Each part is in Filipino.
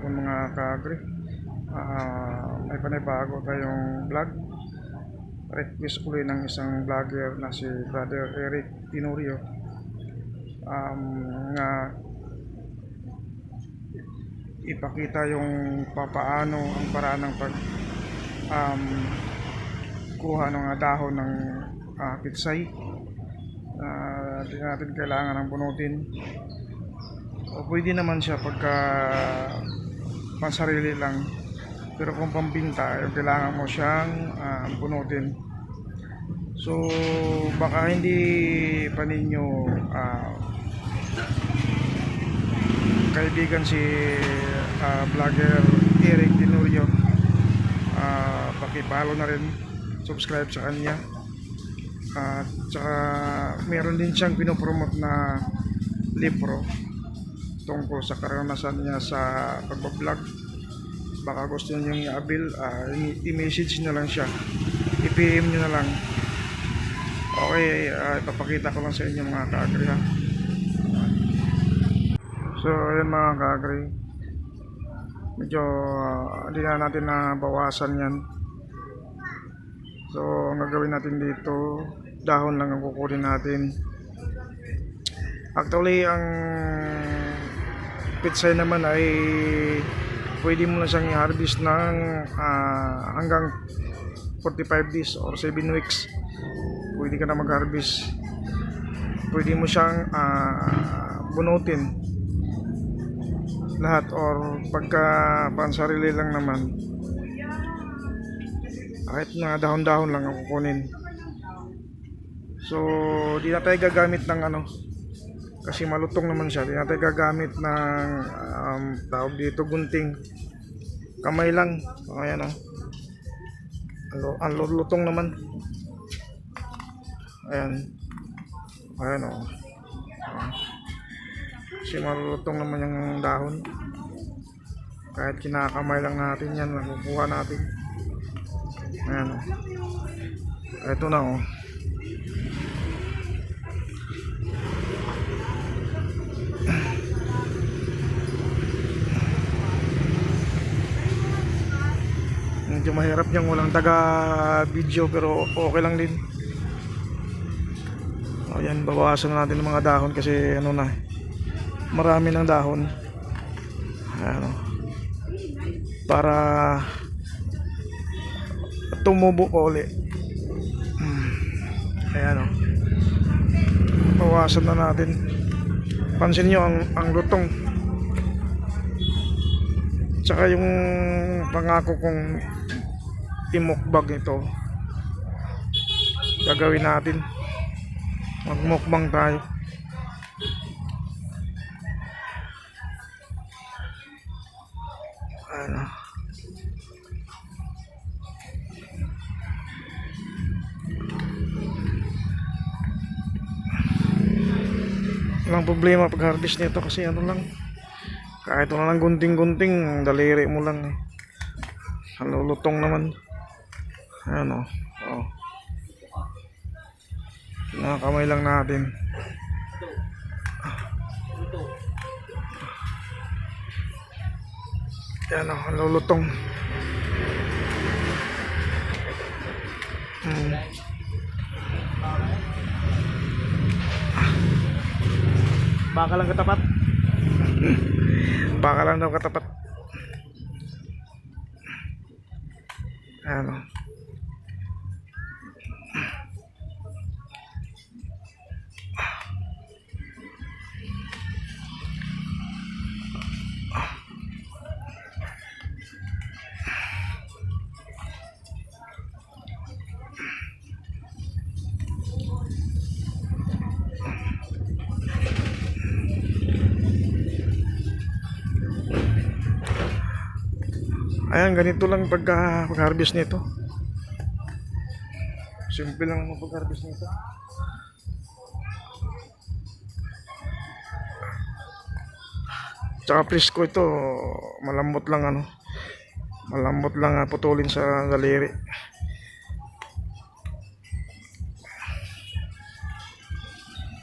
hapon mga ka-agri. May panibago tayong vlog. Request ulit ng isang vlogger na si Brother Eric Tenorio na ipakita yung papaano ang paraan ng pag kuha ng dahon ng pitsay. Hindi natin kailangan ng bunutin. O pwede naman siya pagka pansarili lang, pero kung pambinta kailangan mo siyang bunutin. So baka hindi pa ninyo kaibigan si vlogger Eric Tenorio, pakipalo na rin, subscribe sa kanya. At saka meron din siyang pinopromote na libro tungkol sa karanasan niya sa pagbablog. Baka gusto niyo i-avail, i-message nyo lang siya, i-PM nyo na lang. Okay, ipapakita ko lang sa inyo mga ka-agri ha. So ayan mga ka-agri, medyo hindi na natin nabawasan yan. So ang gagawin natin dito, dahon lang ang kukunin natin. Actually ang pitsay naman ay pwede mo na siyang i-harvest ng hanggang 45 days or 7 weeks. Pwede ka na mag-harvest. Pwede mo siyang bunutin lahat, or pagka pansarili lang naman, kahit na dahon-dahon lang ang kukunin. So di na tayo gagamit ng kasi malutong naman siya. Di na tayo gagamit ng tawag dito, gunting. Kamay lang. Ayan ang lutong naman. Ayan kasi malutong naman yung dahon. Kahit kinakamay lang natin yan, nakukuha natin. Ayan ito na medyo mahirap yung walang taga video, pero okay lang din. Ayan, bawasan natin ng mga dahon kasi marami ng dahon. Ayan para tumubo ko ulit. Ayan bawasan na natin. Pansin nyo ang lutong. Tsaka yung pangako kong imukbang ito, gagawin natin. Magmukbang tayo. Walang problema pag harvest nito kasi kahit wala lang gunting-gunting, daliri mo lang halulutong naman. Nakakamay lang natin. Yan halulutong. Baka lang katapat. Baka lang daw katapat. Ayan, ganito lang pag-harvest nito. Simple lang pag-harvest nito. Tsaka presko ito, malambot lang putulin sa daliri.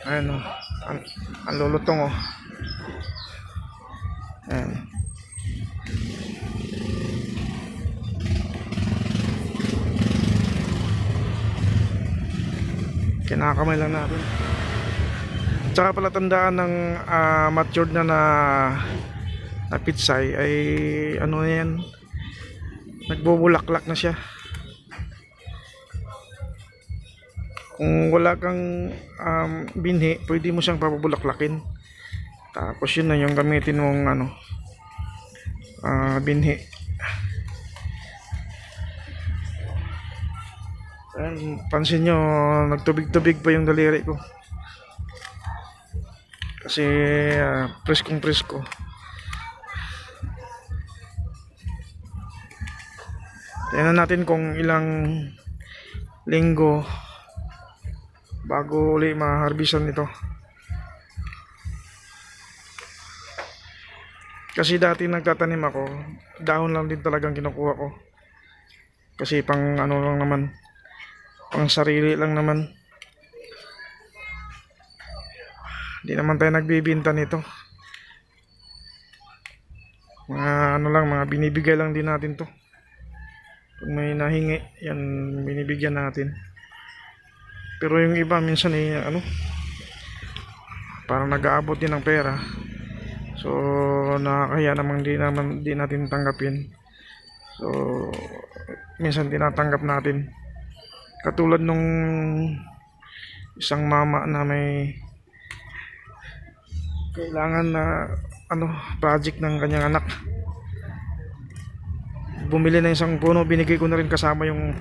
Ayan ang lulutong Ayan. Kinakamay lang natin. Tsaka pala tandaan ng matured na pitsay ay ano na yan, nagbubulaklak na siya. Kung wala kang binhi, pwede mo siyang papabulaklakin. Tapos yun na yung gamitin mong binhi. Ayan, pansin nyo, nagtubig-tubig pa yung daliri ko. Kasi preskong presko. Tingnan natin kung ilang linggo bago uli ma-harvestan ito. Kasi dati nagtatanim ako, dahon lang din talagang kinukuha ko. Kasi pang ano lang naman, pang sarili lang naman. Hindi naman tayo nagbibinta nito. Mga ano lang, mga binibigay lang din natin to. Kung may nahingi, yan binibigyan natin. Pero yung iba minsan parang nag-aabot din ng pera. So nakakaya naman di natin tanggapin. So minsan tinatanggap natin. Katulad nung isang mama na may kailangan na project ng kanyang anak. Bumili na isang puno, binigay ko na rin kasama yung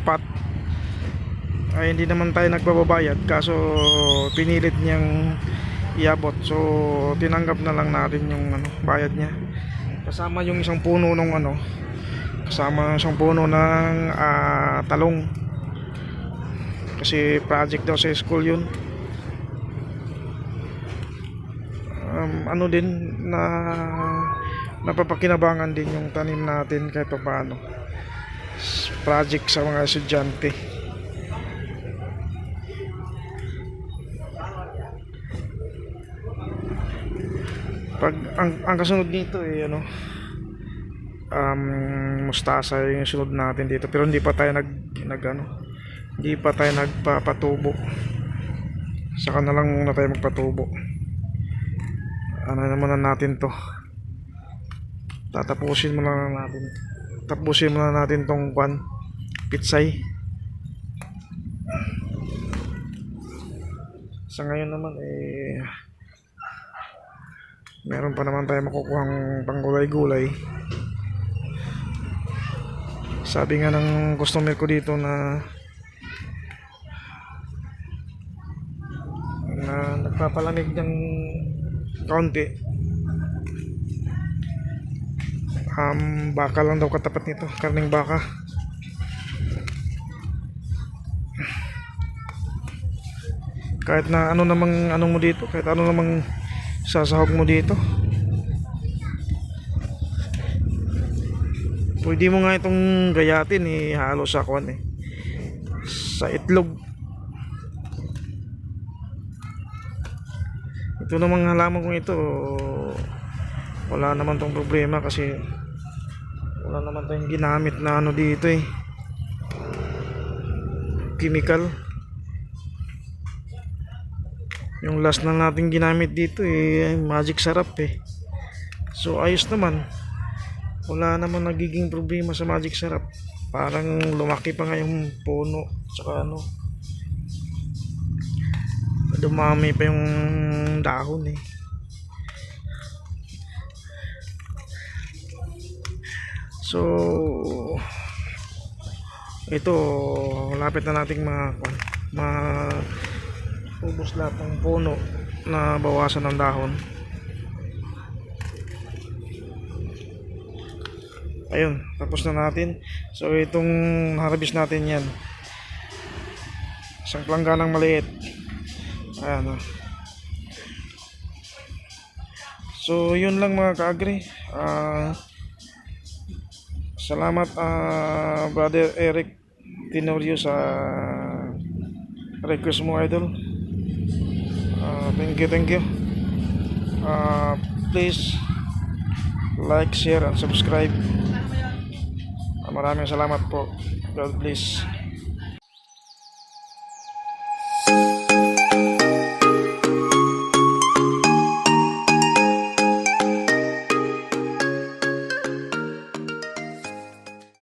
pot. Ay hindi naman tayo nagbabayad, kaso pinilit niyang iabot. So tinanggap na lang natin yung bayad niya. Kasama yung isang puno kasama isang puno ng talong. Kasi project daw sa school yun. Din na napapakinabangan din yung tanim natin kahit paano. Project sa mga estudyante. Pag ang kasunod nito mustasa yung sunod natin dito, pero hindi pa tayo hindi pa tayo nagpapatubo. Saka na lang muna tayo magpatubo. Naman na natin to. Tapusin muna natin tong pitsay. Sa ngayon naman meron pa naman tayo makukuhang panggulay-gulay. Sabi nga ng customer ko dito na nagpapalamig ng kaunti, baka lang daw katapat nito, karning baka. Kahit na mo dito, kahit ano namang sasahog mo dito, pwede mo nga itong gayatin halo sa sa itlog. Ito namang halaman kong ito, wala naman tong problema kasi wala naman tayong ginamit na dito chemical. Yung last na natin ginamit dito magic sarap so ayos naman, wala naman nagiging problema sa magic sarap. Parang lumaki pa nga yung puno, tsaka dumami pa yung dahon So ito, lapit na nating ubos lahat ng puno na bawasan ng dahon. Ayun, tapos na natin. So itong harvest natin yan, isang plangganang maliit. Ayan. So yun lang mga ka-agri. Salamat Brother Eric Tenorio sa request mo, idol. Thank you. Please like, share and subscribe. Maraming salamat po. God bless.